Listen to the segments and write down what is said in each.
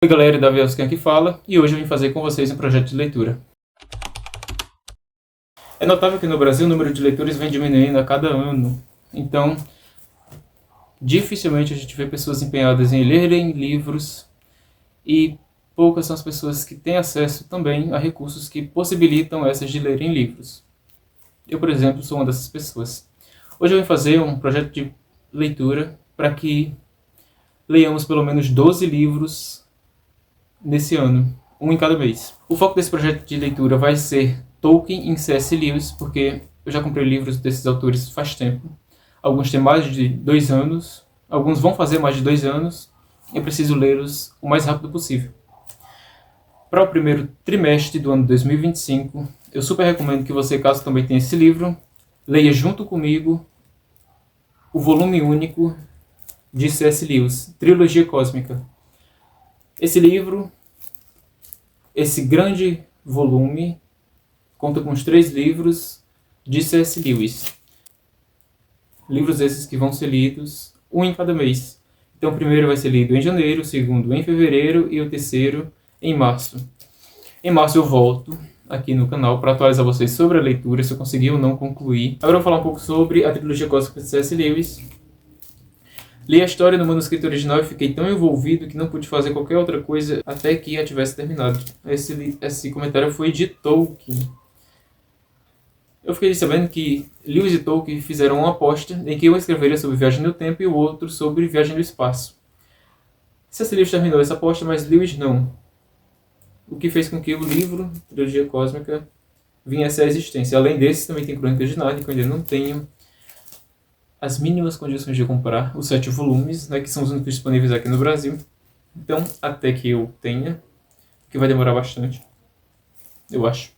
Oi galera, Davi Elscan aqui fala, e hoje eu vim fazer com vocês um projeto de leitura. É notável que no Brasil o número de leitores vem diminuindo a cada ano, então dificilmente a gente vê pessoas empenhadas em lerem livros e poucas são as pessoas que têm acesso também a recursos que possibilitam essas de lerem livros. Eu, por exemplo, sou uma dessas pessoas. Hoje eu vim fazer um projeto de leitura para que leiamos pelo menos 12 livros nesse ano, um em cada mês. O foco desse projeto de leitura vai ser Tolkien em C.S. Lewis, porque eu já comprei livros desses autores faz tempo. Alguns têm mais de 2 anos, alguns vão fazer mais de 2 anos, e eu preciso lê-los o mais rápido possível. Para o primeiro trimestre do ano 2025, eu super recomendo que você, caso também tenha esse livro, leia junto comigo o volume único de C.S. Lewis, Trilogia Cósmica. Esse livro, esse grande volume, conta com os 3 livros de C.S. Lewis. Livros esses que vão ser lidos um em cada mês. Então o primeiro vai ser lido em janeiro, o segundo em fevereiro e o terceiro em março. Em março eu volto aqui no canal para atualizar vocês sobre a leitura, se eu conseguir ou não concluir. Agora eu vou falar um pouco sobre a Trilogia Cósmica de C.S. Lewis. Li a história no manuscrito original e fiquei tão envolvido que não pude fazer qualquer outra coisa até que a tivesse terminado. Esse comentário foi de Tolkien. Eu fiquei sabendo que Lewis e Tolkien fizeram uma aposta em que um escreveria sobre viagem no tempo e o outro sobre viagem no espaço. C.S. Lewis terminou essa aposta, mas Lewis não. O que fez com que o livro, Trilogia Cósmica, viesse à existência. Além desse, também tem Crônicas de Nárnia, que eu ainda não tenho as mínimas condições de comprar os 7 volumes, né, que são os únicos disponíveis aqui no Brasil. Então, até que eu tenha, que vai demorar bastante, eu acho.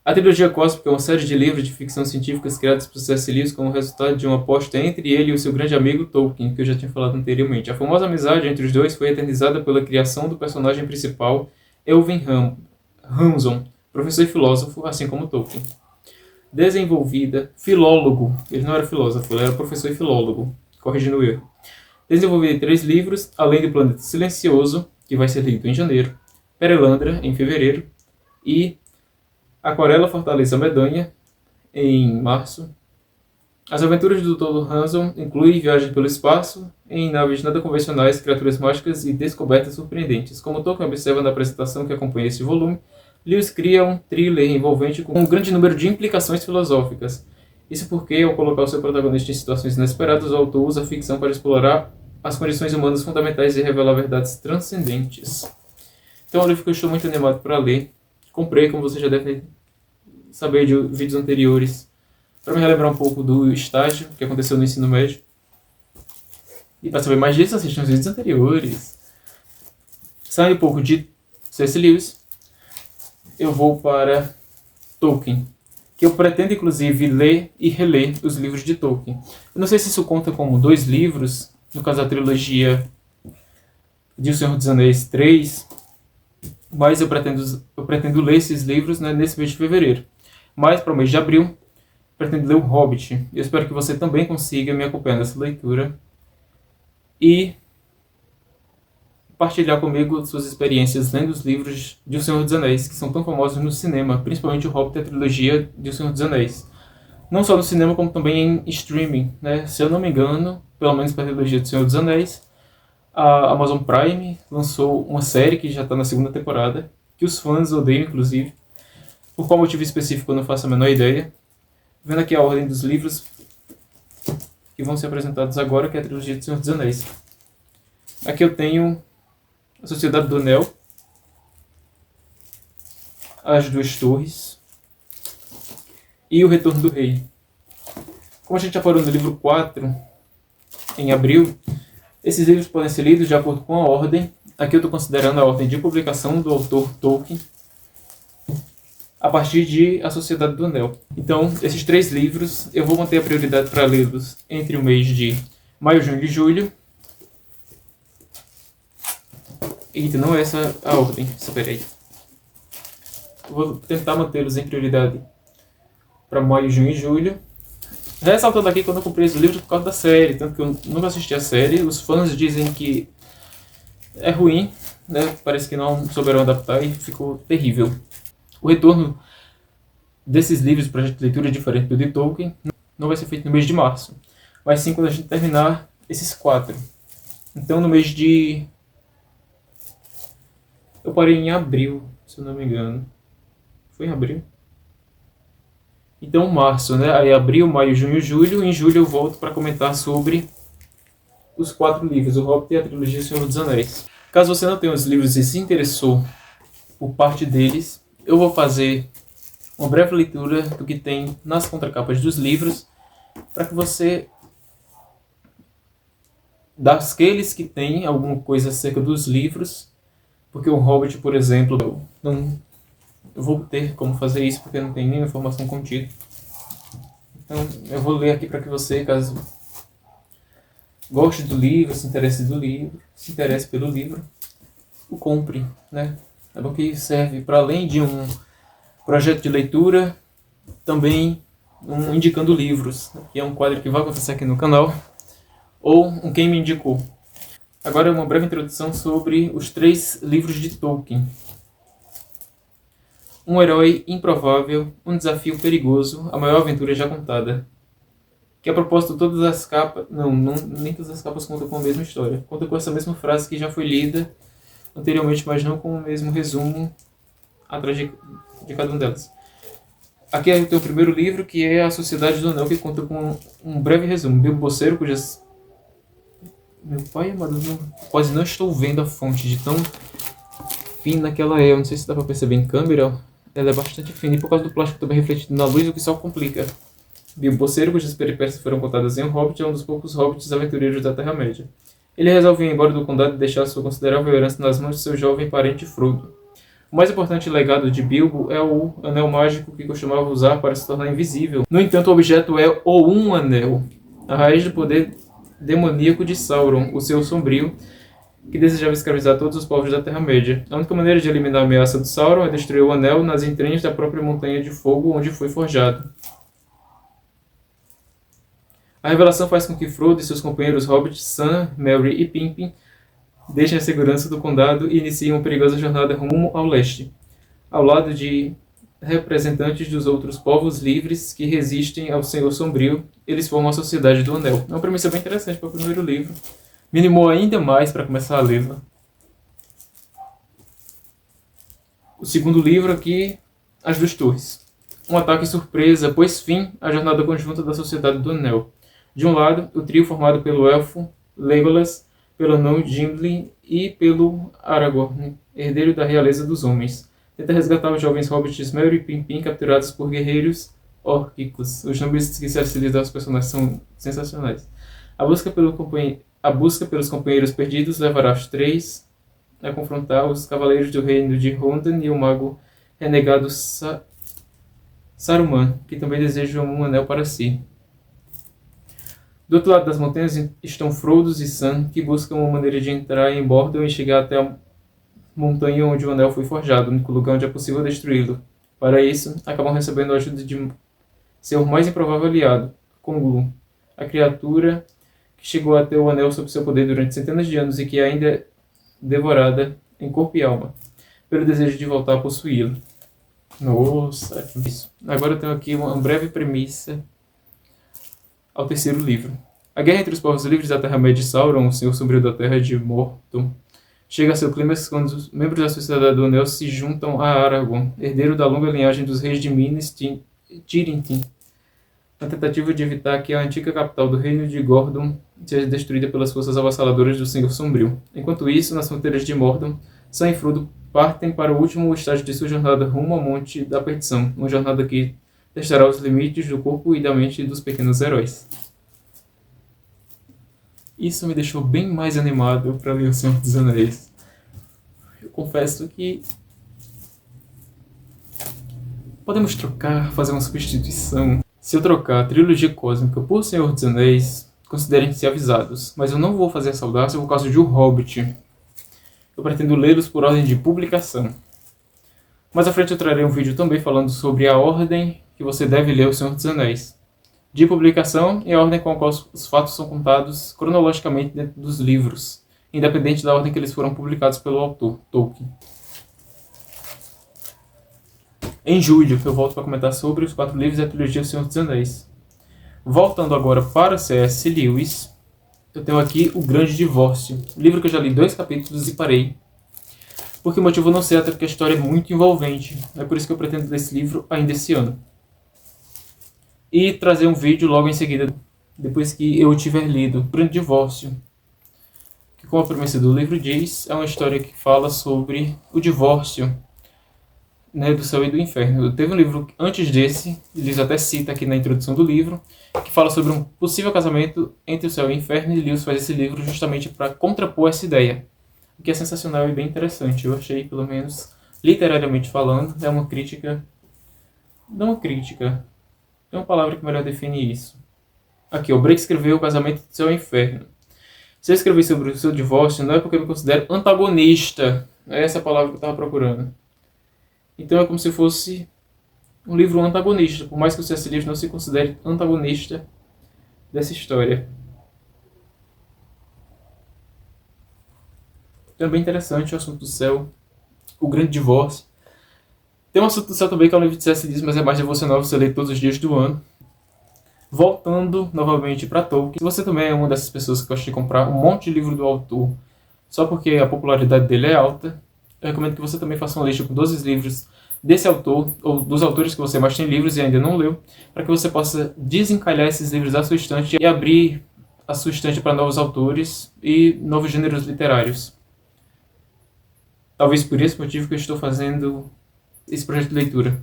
A Trilogia Cósmica é uma série de livros de ficção científica criados por C.S. Lewis como resultado de uma aposta entre ele e o seu grande amigo Tolkien, que eu já tinha falado anteriormente. A famosa amizade entre os dois foi eternizada pela criação do personagem principal, Elwin Hamson, professor e filósofo, assim como Tolkien. Filólogo, ele não era filósofo, ele era professor e filólogo, corrigindo o erro. Desenvolvida em 3 livros, além do Planeta Silencioso, que vai ser lido em janeiro, Perelandra, em fevereiro, e Aquarela Fortaleza Medanha, em março. As aventuras do Dr. Hanson incluem viagens pelo espaço, em naves nada convencionais, criaturas mágicas e descobertas surpreendentes. Como Tolkien observa na apresentação que acompanha esse volume, Lewis cria um thriller envolvente com um grande número de implicações filosóficas. Isso porque, ao colocar o seu protagonista em situações inesperadas, o autor usa a ficção para explorar as condições humanas fundamentais e revelar verdades transcendentes. Então é um livro que eu estou muito animado para ler. Comprei, como você já deve saber de vídeos anteriores, para me relembrar um pouco do estágio que aconteceu no ensino médio. E para saber mais disso, assistam os vídeos anteriores. Saindo um pouco de C.S. Lewis, eu vou para Tolkien, que eu pretendo inclusive ler e reler os livros de Tolkien. Eu não sei se isso conta como 2 livros, no caso da trilogia de O Senhor dos Anéis 3, mas eu pretendo ler esses livros, né, nesse mês de fevereiro. Mas para o mês de abril, pretendo ler O Hobbit. Eu espero que você também consiga me acompanhar nessa leitura e partilhar comigo suas experiências lendo os livros de O Senhor dos Anéis, que são tão famosos no cinema, principalmente O Hobbit e a trilogia de O Senhor dos Anéis. Não só no cinema, como também em streaming, né? Se eu não me engano, pelo menos para a trilogia do Senhor dos Anéis, a Amazon Prime lançou uma série que já está na 2ª temporada, que os fãs odeiam, inclusive. Por qual motivo específico eu não faço a menor ideia. Vendo aqui a ordem dos livros que vão ser apresentados agora, que é a trilogia do Senhor dos Anéis. Aqui eu tenho A Sociedade do Anel, As Duas Torres e O Retorno do Rei. Como a gente já parou no livro 4, em abril, esses livros podem ser lidos de acordo com a ordem. Aqui eu estou considerando a ordem de publicação do autor Tolkien, a partir de A Sociedade do Anel. Então, esses 3 livros, eu vou manter a prioridade para lê-los entre o mês de maio, junho e julho. Eita, não é essa a ordem, espera aí. Vou tentar mantê-los em prioridade para maio, junho e julho. Ressaltando aqui que eu não comprei esse livro por causa da série, tanto que eu nunca assisti a série. Os fãs dizem que é ruim, né, parece que não souberam adaptar e ficou terrível. O retorno desses livros, projeto de leitura diferente do de Tolkien, não vai ser feito no mês de março, mas sim quando a gente terminar esses 4. Então no mês de... eu parei em abril, se eu não me engano. Foi em abril? Então março, né? Aí abril, maio, junho, julho. Em julho eu volto para comentar sobre os 4 livros, o Hobbit e a trilogia do Senhor dos Anéis. Caso você não tenha os livros e se interessou por parte deles, eu vou fazer uma breve leitura do que tem nas contracapas dos livros, para que você, daqueles que têm alguma coisa acerca dos livros, porque o Hobbit, por exemplo, eu não vou ter como fazer isso porque não tem nenhuma informação contida. Então eu vou ler aqui para que você, caso goste do livro, se interesse pelo livro, o compre, né? É bom que serve para, além de um projeto de leitura, também um indicando livros, que é um quadro que vai acontecer aqui no canal, ou um Quem Me Indicou. Agora uma breve introdução sobre os 3 livros de Tolkien. Um herói improvável, um desafio perigoso, a maior aventura já contada. Que a propósito todas as capas... Não, nem todas as capas contam com a mesma história. Conta com essa mesma frase que já foi lida anteriormente, mas não com o mesmo resumo atrás de cada uma delas. Aqui é o teu primeiro livro, que é A Sociedade do Anel, que conta com um breve resumo. Bilbo Bolseiro, cujas... Meu pai amado, quase não estou vendo a fonte de tão fina que ela é. Eu não sei se dá para perceber em câmera. Ela é bastante fina e por causa do plástico também refletido na luz, o que só complica. Bilbo Bolseiro, cujas peripécias foram contadas em O Hobbit, é um dos poucos hobbits aventureiros da Terra-média. Ele resolve ir embora do condado e deixar sua considerável herança nas mãos de seu jovem parente Frodo. O mais importante legado de Bilbo é o anel mágico que costumava usar para se tornar invisível. No entanto, o objeto é o Um Anel, a raiz do poder demoníaco de Sauron, o seu sombrio, que desejava escravizar todos os povos da Terra-média. A única maneira de eliminar a ameaça do Sauron é destruir o anel nas entranhas da própria Montanha de Fogo, onde foi forjado. A revelação faz com que Frodo e seus companheiros hobbits, Sam, Merry e Pippin, deixem a segurança do condado e iniciem uma perigosa jornada rumo ao leste, ao lado de representantes dos outros povos livres que resistem ao Senhor Sombrio. Eles formam a Sociedade do Anel. É uma premissa bem interessante para o primeiro livro. Me animou ainda mais para começar a lê-la. O segundo livro aqui, As Duas Torres. Um ataque surpresa pôs fim à jornada conjunta da Sociedade do Anel. De um lado, o trio formado pelo elfo Legolas, pelo anão Gimli e pelo Aragorn, herdeiro da realeza dos homens, tenta resgatar os jovens hobbits Merry e Pippin capturados por guerreiros órquicos. Os nomes que se associam aos personagens são sensacionais. A busca pelos companheiros perdidos levará os 3 a confrontar os cavaleiros do reino de Rhonden e o mago renegado Saruman, que também desejam um anel para si. Do outro lado das montanhas estão Frodo e Sam, que buscam uma maneira de entrar em Mordor e chegar até a montanha onde o anel foi forjado, o único lugar onde é possível destruí-lo. Para isso, acabam recebendo a ajuda de seu mais improvável aliado, Conglum, a criatura que chegou a ter o anel sob seu poder durante centenas de anos e que ainda é devorada em corpo e alma, pelo desejo de voltar a possuí-lo. Nossa, isso. Agora eu tenho aqui uma breve premissa ao terceiro livro. A guerra entre os povos livres da Terra-média e Sauron, o Senhor Sombrio da Terra de Mordor, chega a seu clímax quando os membros da Sociedade do Anel se juntam a Aragorn, herdeiro da longa linhagem dos reis de Minas Tirith, na tentativa de evitar que a antiga capital do reino de Gordon seja destruída pelas forças avassaladoras do Senhor Sombrio. Enquanto isso, nas fronteiras de Mordor, Sam e Frodo partem para o último estágio de sua jornada rumo ao Monte da Perdição, uma jornada que testará os limites do corpo e da mente dos pequenos heróis. Isso me deixou bem mais animado para ler O Senhor dos Anéis. Eu confesso que podemos trocar, fazer uma substituição. Se eu trocar a trilogia cósmica por Senhor dos Anéis, considerem-se avisados, mas eu não vou fazer essa audácia por causa de O Hobbit. Eu pretendo lê-los por ordem de publicação. Mais à frente eu trarei um vídeo também falando sobre a ordem que você deve ler O Senhor dos Anéis. De publicação e a ordem com a qual os fatos são contados cronologicamente dentro dos livros. independente da ordem que eles foram publicados pelo autor, Tolkien. Em julho, eu volto para comentar sobre os 4 livros da trilogia O Senhor dos Anéis. Voltando agora para C.S. Lewis, eu tenho aqui O Grande Divórcio, livro que eu já li 2 capítulos e parei, porque o motivo não sei, até porque a história é muito envolvente. É por isso que eu pretendo ler esse livro ainda esse ano. E trazer um vídeo logo em seguida, depois que eu tiver lido O Grande Divórcio, que, como a premissa do livro diz, é uma história que fala sobre o divórcio, né, do céu e do inferno. Teve um livro antes desse, Lewis até cita aqui na introdução do livro, que fala sobre um possível casamento entre o céu e o inferno, e Lewis faz esse livro justamente para contrapor essa ideia, o que é sensacional e bem interessante. Eu achei, pelo menos, literariamente falando, é uma crítica... Não uma crítica, tem uma palavra que melhor define isso. Aqui, o Break escreveu O Casamento do Céu e Inferno. Se eu escrever sobre o seu divórcio, não é porque eu me considero antagonista. É essa a palavra que eu estava procurando. Então é como se fosse um livro antagonista, por mais que o C.S. Lewis não se considere antagonista dessa história. Então é bem interessante o assunto do céu, o grande divórcio. Tem um assunto do céu também que é um livro de C.S. Lewis, mas é mais devocional, você lê todos os dias do ano. Voltando novamente para Tolkien, se você também é uma dessas pessoas que gosta de comprar um monte de livro do autor só porque a popularidade dele é alta, eu recomendo que você também faça uma lista com 12 livros desse autor, ou dos autores que você mais tem livros e ainda não leu, para que você possa desencalhar esses livros da sua estante e abrir a sua estante para novos autores e novos gêneros literários. Talvez por esse motivo que eu estou fazendo esse projeto de leitura.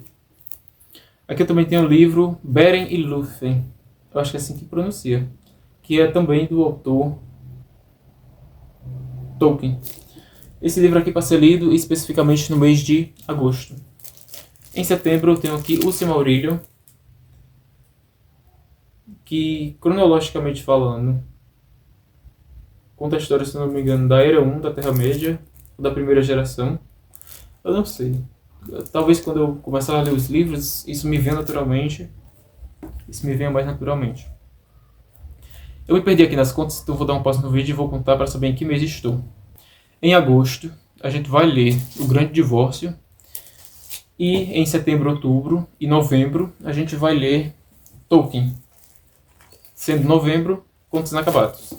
Aqui eu também tenho o livro Beren e Lúthien, eu acho que é assim que pronuncia, que é também do autor Tolkien. Esse livro aqui para ser lido especificamente no mês de agosto. Em setembro eu tenho aqui O Silmarillion, que, cronologicamente falando, conta a história, se não me engano, da Era 1 da Terra-média, ou da primeira geração. Eu não sei. Talvez quando eu começar a ler os livros, isso me venha naturalmente. Isso me venha mais naturalmente. Eu me perdi aqui nas contas, então vou dar um passo no vídeo e vou contar para saber em que mês estou. Em agosto, a gente vai ler O Grande Divórcio. E em setembro, outubro e novembro, a gente vai ler Tolkien. Sendo novembro, Contos Inacabados.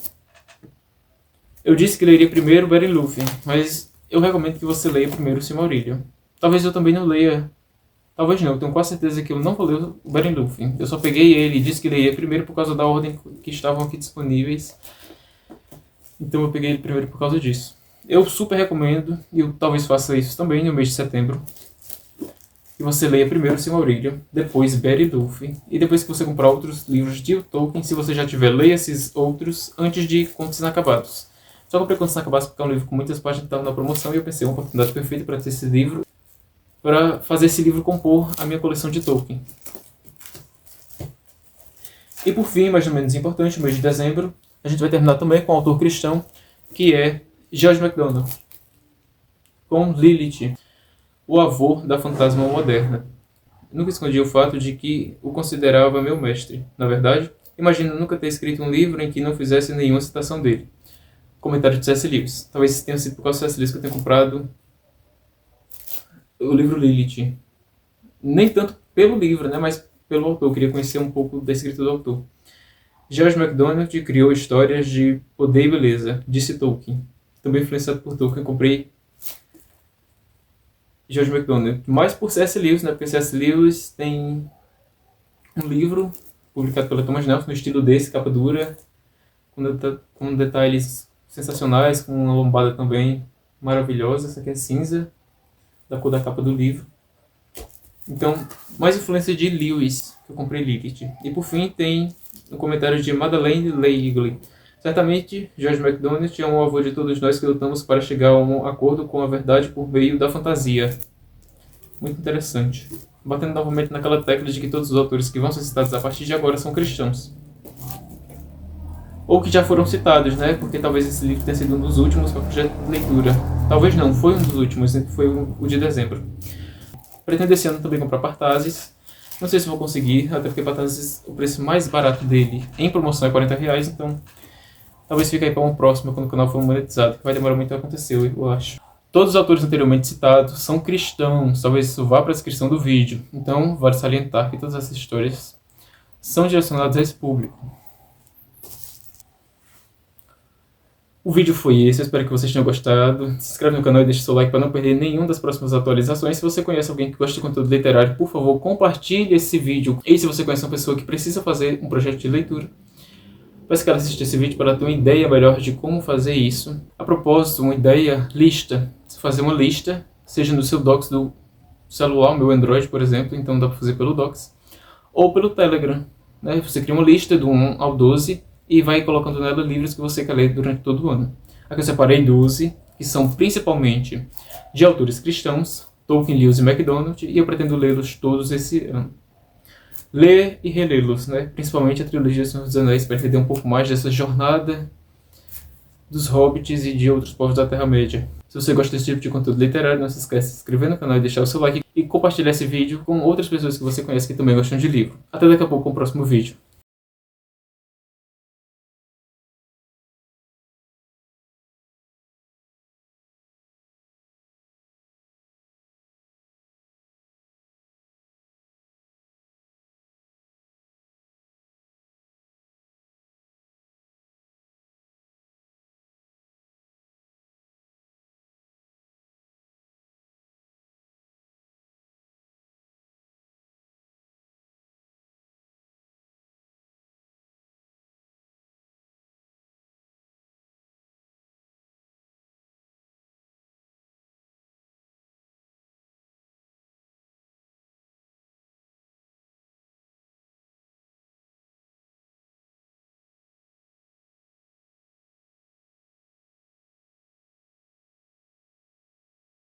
Eu disse que leria primeiro Beren e Lúthien, mas eu recomendo que você leia primeiro o Silmarillion. Talvez eu também não leia... Talvez não, eu tenho quase certeza que eu não vou ler o Beren e Lúthien. Eu só peguei ele e disse que leria primeiro por causa da ordem que estavam aqui disponíveis. Então eu peguei ele primeiro por causa disso. Eu super recomendo, e eu talvez faça isso também no mês de setembro, que você leia primeiro o Silmarillion, depois Beren e Lúthien, e depois que você comprar outros livros de Tolkien, se você já tiver, leia esses outros antes de Contos Inacabados. Só comprei Contos Inacabados porque é um livro com muitas páginas que estava na promoção e eu pensei, uma oportunidade perfeita para ter esse livro, para fazer esse livro compor a minha coleção de Tolkien. E por fim, mais ou menos importante, no mês de dezembro, a gente vai terminar também com um autor cristão, que é George MacDonald, com Lilith, o avô da fantasma moderna. Eu nunca escondi o fato de que o considerava meu mestre. Na verdade, imagino nunca ter escrito um livro em que não fizesse nenhuma citação dele. Comentário de C.S. Lewis. Talvez tenha sido por causa de C.S. Lewis que eu tenha comprado o livro Lilith. Nem tanto pelo livro, né, mas pelo autor. Eu queria conhecer um pouco da escrita do autor. George MacDonald criou histórias de poder e beleza, disse Tolkien. Também influenciado por Tolkien, comprei George MacDonald. Mais por C.S. Lewis, né, porque C.S. Lewis tem um livro publicado pela Thomas Nelson, no estilo desse, capa dura, com detalhes sensacionais, com uma lombada também maravilhosa. Essa aqui é cinza, da cor da capa do livro. Então, mais influência de Lewis, que eu comprei Lilith. E por fim tem um comentário de Madeleine Leigley. Certamente, George MacDonald é um avô de todos nós que lutamos para chegar a um acordo com a verdade por meio da fantasia. Muito interessante. Batendo novamente naquela tecla de que todos os autores que vão ser citados a partir de agora são cristãos. Ou que já foram citados, né? Porque talvez esse livro tenha sido um dos últimos para o projeto de leitura. Talvez não, foi um dos últimos, foi o de dezembro. Pretendo esse ano também comprar Partazes. Não sei se vou conseguir, até porque Partazes, o preço mais barato dele em promoção é R$40, então Talvez fique aí para um próximo, quando o canal for monetizado, que vai demorar muito a acontecer, eu acho. Todos os autores anteriormente citados são cristãos, talvez isso vá para a descrição do vídeo. Então, vale salientar que todas essas histórias são direcionadas a esse público. O vídeo foi esse, eu espero que vocês tenham gostado. Se inscreve no canal e deixe seu like para não perder nenhuma das próximas atualizações. Se você conhece alguém que gosta de conteúdo literário, por favor, compartilhe esse vídeo. E se você conhece uma pessoa que precisa fazer um projeto de leitura, peço que ela assista esse vídeo para ela ter uma ideia melhor de como fazer isso. A propósito, uma ideia, lista. Se fazer uma lista, seja no seu Docs do celular, o meu Android, por exemplo, então dá para fazer pelo Docs, ou pelo Telegram. Né? Você cria uma lista do 1 ao 12 e vai colocando nela livros que você quer ler durante todo o ano. Aqui eu separei 12, que são principalmente de autores cristãos, Tolkien, Lewis e MacDonald, e eu pretendo lê-los todos esse ano. Ler e relê-los, né? Principalmente a trilogia Senhor dos Anéis, para entender um pouco mais dessa jornada dos hobbits e de outros povos da Terra-média. Se você gosta desse tipo de conteúdo literário, não se esqueça de se inscrever no canal e deixar o seu like e compartilhar esse vídeo com outras pessoas que você conhece que também gostam de livro. Até daqui a pouco com o próximo vídeo.